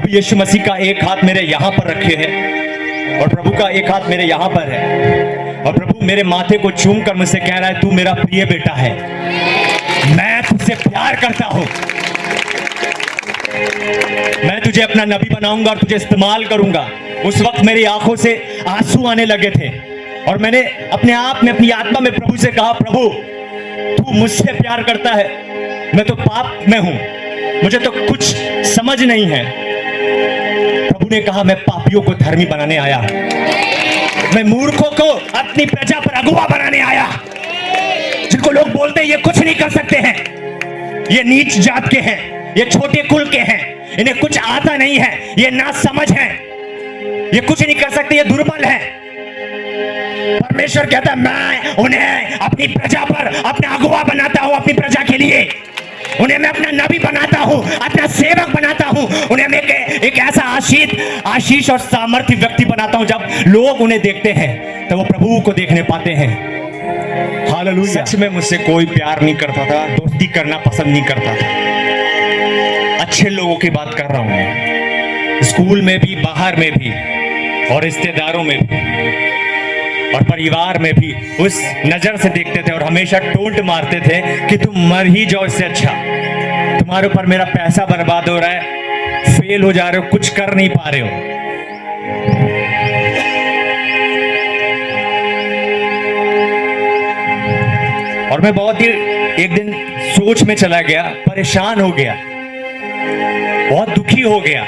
प्रभु यीशु मसीह का एक हाथ मेरे यहाँ पर रखे है और प्रभु का एक हाथ मेरे यहाँ पर है, और प्रभु मेरे माथे को चूम कर मुझसे कह रहा है, तू मेरा प्रिय बेटा है, मैं तुझसे प्यार करता हूं, मैं तुझे अपना नबी बनाऊंगा और तुझे इस्तेमाल करूंगा। उस वक्त मेरी आंखों से आंसू आने लगे थे और मैंने अपने आप में, अपनी आत्मा में प्रभु से कहा, प्रभु तू मुझसे प्यार करता है, मैं तो पाप में हूं, मुझे तो कुछ समझ नहीं है। प्रभु ने कहा, मैं पापियों को धर्मी बनाने आया, मैं मूर्खों को अपनी प्रजा पर अगुवा बनाने आया, जिनको लोग बोलते हैं ये कुछ नहीं कर सकते हैं, ये नीच जात के हैं, ये छोटे कुल के हैं, इन्हें कुछ आता नहीं है, ये ना समझ है, ये कुछ नहीं कर सकते, ये दुर्बल है। परमेश्वर कहता है, मैं उन्हें अपनी प्रजा पर अपना अगुवा बनाता हूं, अपनी प्रजा के लिए उन्हें मैं अपना नबी बनाता हूं, अपना सेवक बनाता हूं, उन्हें मैं एक ऐसा आशीष और सामर्थ्य व्यक्ति बनाता हूं, जब लोग उन्हें देखते हैं तो वो प्रभु को देखने पाते हैं। हालेलुया। सच में मुझसे कोई प्यार नहीं करता था, दोस्ती करना पसंद नहीं करता था। अच्छे लोगों की बात कर रहा हूं मैं, स्कूल में भी, बाहर में भी, और रिश्तेदारों में भी और परिवार में भी उस नजर से देखते थे और हमेशा टोंट मारते थे कि तुम मर ही जाओ, इससे अच्छा तुम्हारे ऊपर मेरा पैसा बर्बाद हो रहा है, फेल हो जा रहे हो, कुछ कर नहीं पा रहे हो। और मैं बहुत ही एक दिन सोच में चला गया, परेशान हो गया, बहुत दुखी हो गया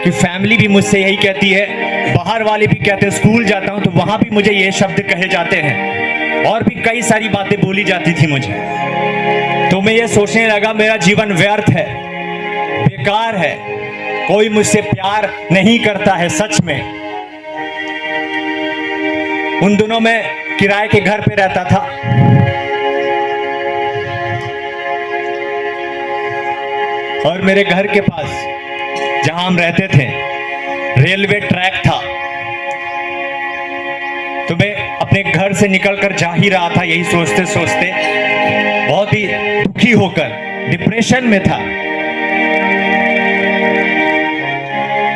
कि फैमिली भी मुझसे यही कहती है, बाहर वाले भी कहते हैं, स्कूल जाता हूं तो वहां भी मुझे ये शब्द कहे जाते हैं और भी कई सारी बातें बोली जाती थी मुझे। तो मैं ये सोचने लगा, मेरा जीवन व्यर्थ है, बेकार है, कोई मुझसे प्यार नहीं करता है। सच में उन दिनों मैं किराए के घर पे रहता था और मेरे घर के पास जहां हम रहते थे रेलवे ट्रैक था, तो मैं अपने घर से निकलकर जा ही रहा था, यही सोचते सोचते बहुत ही दुखी होकर डिप्रेशन में था।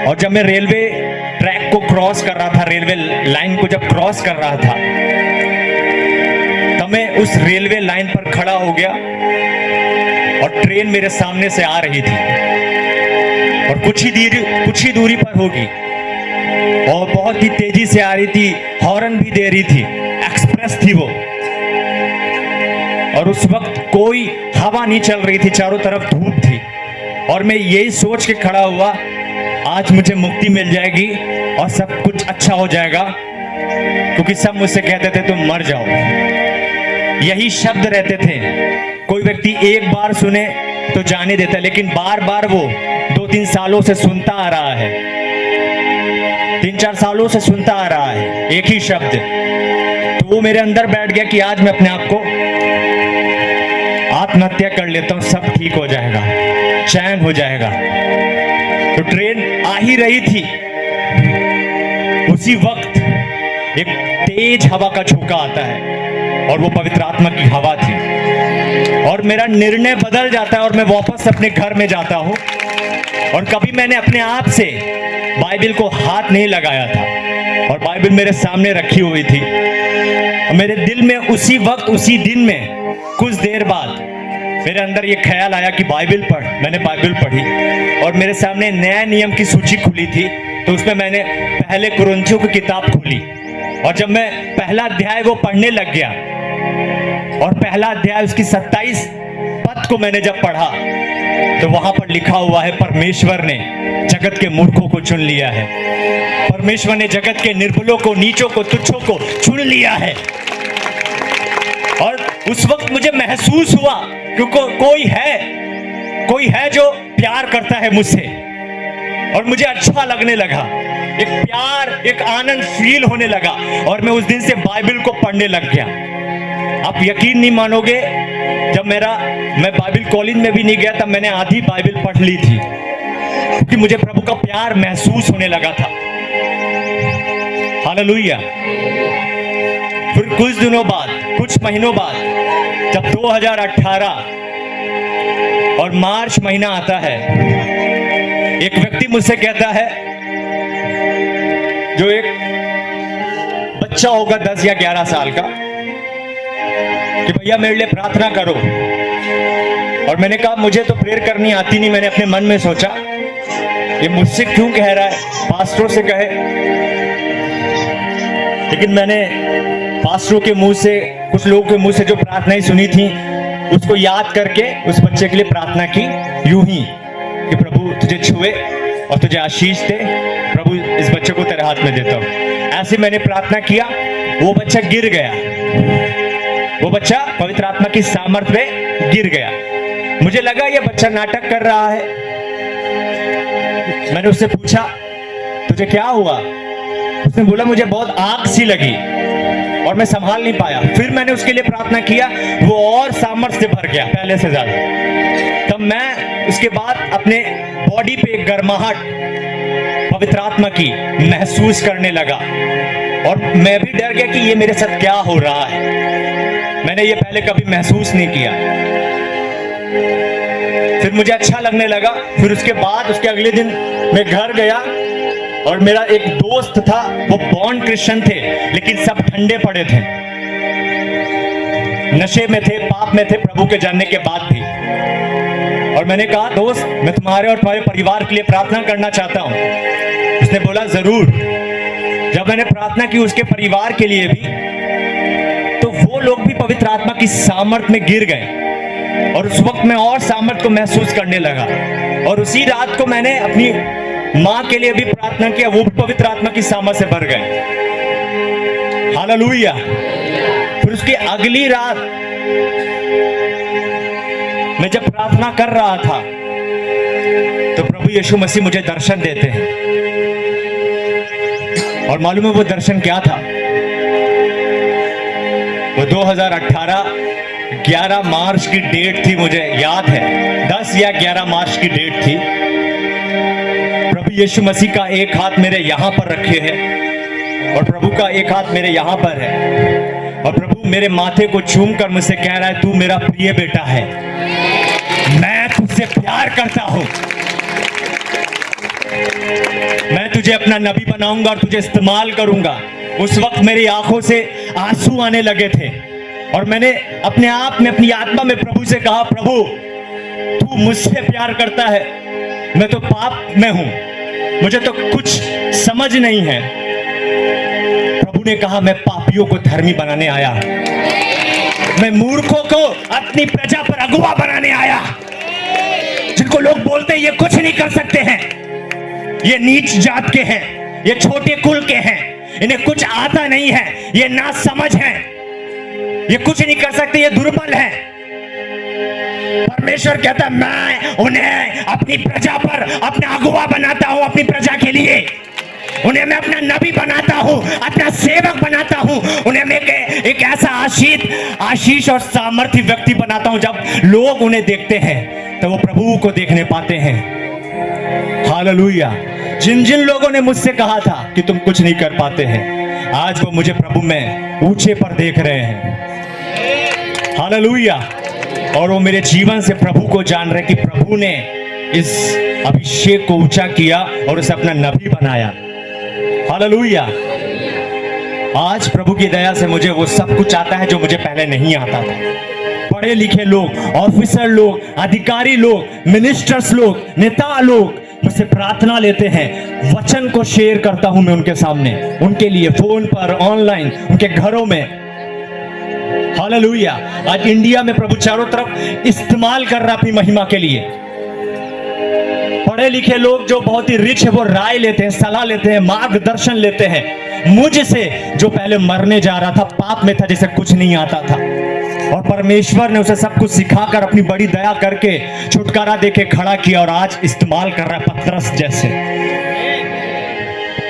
और जब मैं रेलवे ट्रैक को क्रॉस कर रहा था, रेलवे लाइन को जब क्रॉस कर रहा था, तब मैं उस रेलवे लाइन पर खड़ा हो गया और ट्रेन मेरे सामने से आ रही थी और कुछ ही दूरी पर होगी और बहुत ही तेजी से आ रही थी, हॉर्न भी दे रही थी, एक्सप्रेस थी वो। और उस वक्त कोई हवा नहीं चल रही थी, चारों तरफ धूप थी और मैं यही सोच के खड़ा हुआ, आज मुझे मुक्ति मिल जाएगी और सब कुछ अच्छा हो जाएगा, क्योंकि सब मुझसे कहते थे तुम मर जाओ, यही शब्द रहते थे। कोई व्यक्ति एक बार सुने तो जाने देता, लेकिन बार बार वो 2-3 सालों से सुनता आ रहा है, 3-4 सालों से सुनता आ रहा है एक ही शब्द। तो वो मेरे अंदर बैठ गया कि आज मैं अपने आप को आत्महत्या कर लेता हूं, सब ठीक हो जाएगा, चैन हो जाएगा। तो ट्रेन आ ही रही थी, उसी वक्त एक तेज हवा का झोंका आता है और वो पवित्र आत्मा की हवा थी और मेरा निर्णय बदल जाता है और मैं वापस अपने घर में जाता हूं। और कभी मैंने अपने आप से बाइबल को हाथ नहीं लगाया था और बाइबल मेरे सामने रखी हुई थी। मेरे दिल में उसी वक्त, उसी दिन में कुछ देर बाद मेरे अंदर ये ख्याल आया कि बाइबल पढ़। मैंने बाइबल पढ़ी और मेरे सामने नया नियम की सूची खुली थी, तो उसमें मैंने पहले कुरिन्थियों की किताब खोली और जब मैं पहला अध्याय वो पढ़ने लग गया और पहला अध्याय उसकी 27 पद को मैंने जब पढ़ा, तो वहां पर लिखा हुआ है, परमेश्वर ने जगत के मूर्खों को चुन लिया है, परमेश्वर ने जगत के निर्बलों को, नीचों को, तुच्छों को चुन लिया है। और उस वक्त मुझे महसूस हुआ कि कोई है जो प्यार करता है मुझसे, और मुझे अच्छा लगने लगा, एक प्यार, एक आनंद फील होने लगा और मैं उस दिन से बाइबल को पढ़ने लग गया। आप यकीन नहीं मानोगे, जब मैं बाइबल कॉलेज में भी नहीं गया तब मैंने आधी बाइबल पढ़ ली थी, क्योंकि मुझे प्रभु का प्यार महसूस होने लगा था। हालेलुया। फिर कुछ दिनों बाद, कुछ महीनों बाद, जब 2018 और मार्च महीना आता है, एक व्यक्ति मुझसे कहता है, जो एक बच्चा होगा 10 या 11 साल का, कि भैया मेरे लिए प्रार्थना करो। और मैंने कहा मुझे तो प्रेयर करनी आती नहीं। मैंने अपने मन में सोचा ये मुझसे क्यों कह रहा है, पास्टरों से कहे। लेकिन मैंने पास्टरों के मुंह से, कुछ लोगों के मुंह से जो प्रार्थनाएं सुनी थी, उसको याद करके उस बच्चे के लिए प्रार्थना की यूं ही कि प्रभु तुझे छुए और तुझे आशीष दे, प्रभु इस बच्चे को तेरे हाथ में देता हूं। ऐसे मैंने प्रार्थना किया, वो बच्चा गिर गया, वो बच्चा पवित्र आत्मा की सामर्थ्य में गिर गया। मुझे लगा ये बच्चा नाटक कर रहा है। मैंने उससे पूछा तुझे क्या हुआ? उसने बोला मुझे बहुत आग सी लगी और मैं संभाल नहीं पाया। फिर मैंने उसके लिए प्रार्थना किया, वो और सामर्थ्य से भर गया पहले से ज्यादा। तब मैं उसके बाद अपने बॉडी पे एक गर्माहट पवित्र आत्मा की महसूस करने लगा और मैं भी डर गया कि ये मेरे साथ क्या हो रहा है। मैंने ये पहले कभी महसूस नहीं किया। फिर मुझे अच्छा लगने लगा। फिर उसके बाद उसके अगले दिन मैं घर गया और मेरा एक दोस्त था, वो बॉर्न क्रिश्चियन थे लेकिन सब ठंडे पड़े थे, नशे में थे, पाप में थे, प्रभु के जानने के बाद भी। और मैंने कहा दोस्त मैं तुम्हारे और तुम्हारे परिवार के लिए प्रार्थना करना चाहता हूं। उसने बोला जरूर। जब मैंने प्रार्थना की उसके परिवार के लिए भी, तो वो लोग भी पवित्र आत्मा की सामर्थ में गिर गए और उस वक्त मैं और सामर्थ को महसूस करने लगा। और उसी रात को मैंने अपनी मां के लिए भी प्रार्थना किया, वो भी पवित्र आत्मा की सामर्थ से भर गए। हालेलुया। फिर उसकी अगली रात मैं जब प्रार्थना कर रहा था तो प्रभु यीशु मसीह मुझे दर्शन देते हैं। और मालूम है वो दर्शन क्या था? वो 2018 11 मार्च की डेट थी, मुझे याद है 10 या 11 मार्च की डेट थी। प्रभु यीशु मसीह का एक हाथ मेरे यहां पर रखे हैं और प्रभु का एक हाथ मेरे यहां पर है और प्रभु मेरे माथे को चूम कर मुझसे कह रहा है तू मेरा प्रिय बेटा है, मैं तुझसे प्यार करता हूं, मैं तुझे अपना नबी बनाऊंगा और तुझे इस्तेमाल करूंगा। उस वक्त मेरी आंखों से आंसू आने लगे थे और मैंने अपने आप में, अपनी आत्मा में प्रभु से कहा प्रभु तू मुझसे प्यार करता है, मैं तो पाप में हूं, मुझे तो कुछ समझ नहीं है। प्रभु ने कहा मैं पापियों को धर्मी बनाने आया, मैं मूर्खों को अपनी प्रजा पर अगुवा बनाने आया। जिनको लोग बोलते हैं ये कुछ नहीं कर सकते हैं, ये नीच जात के हैं, ये छोटे कुल के हैं, इन्हें कुछ आता नहीं है, ये ना समझ है, ये कुछ नहीं कर सकते, ये दुर्बल है। परमेश्वर कहता मैं उन्हें अपनी प्रजा पर अपना अगुवा बनाता हूं, अपनी प्रजा के लिए उन्हें मैं अपना नबी बनाता हूं, अपना सेवक बनाता हूं, उन्हें मैं एक ऐसा आशीष और सामर्थ्य व्यक्ति बनाता हूं, जब लोग उन्हें देखते हैं तो वो प्रभु को देखने पाते हैं। हालेलुया। जिन जिन लोगों ने मुझसे कहा था कि तुम कुछ नहीं कर पाते हैं, आज वो मुझे प्रभु में ऊंचे पर देख रहे हैं। हालेलुया। और वो मेरे जीवन से प्रभु को जान रहे कि प्रभु ने इस अभिषेक को ऊंचा किया और उसे अपना नबी बनाया। हालेलुया। आज प्रभु की दया से मुझे वो सब कुछ आता है जो मुझे पहले नहीं आता था। पढ़े लिखे लोग, ऑफिसर लोग, अधिकारी लोग, मिनिस्टर्स लोग, नेता लोग मुझसे प्रार्थना लेते हैं, वचन को शेयर करता हूं मैं उनके सामने, उनके लिए फोन पर, ऑनलाइन, उनके घरों में। हालेलुया। आज इंडिया में प्रभु चारों तरफ इस्तेमाल कर रहा है अपनी महिमा के लिए। पढ़े लिखे लोग जो बहुत ही रिच है वो राय लेते हैं, सलाह लेते हैं, मार्गदर्शन लेते हैं मुझसे, जो पहले मरने जा रहा था, पाप में था, जिसे कुछ नहीं आता था, और परमेश्वर ने उसे सब कुछ सिखाकर अपनी बड़ी दया करके छुटकारा देके खड़ा किया और आज इस्तेमाल कर रहा है पतरस जैसे।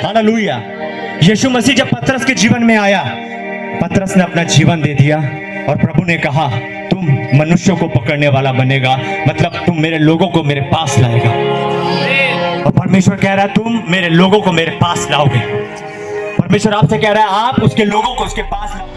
हालेलुया। यीशु मसीह जब पतरस के जीवन में आया, पतरस ने अपना जीवन दे दिया और प्रभु ने कहा तुम मनुष्यों को पकड़ने वाला बनेगा, मतलब तुम मेरे लोगों को मेरे पास लाएगा। और परमेश्वर कह रहा है तुम मेरे लोगों को मेरे पास लाओगे। परमेश्वर आपसे कह रहा है आप उसके लोगों को उसके पास लाओगे।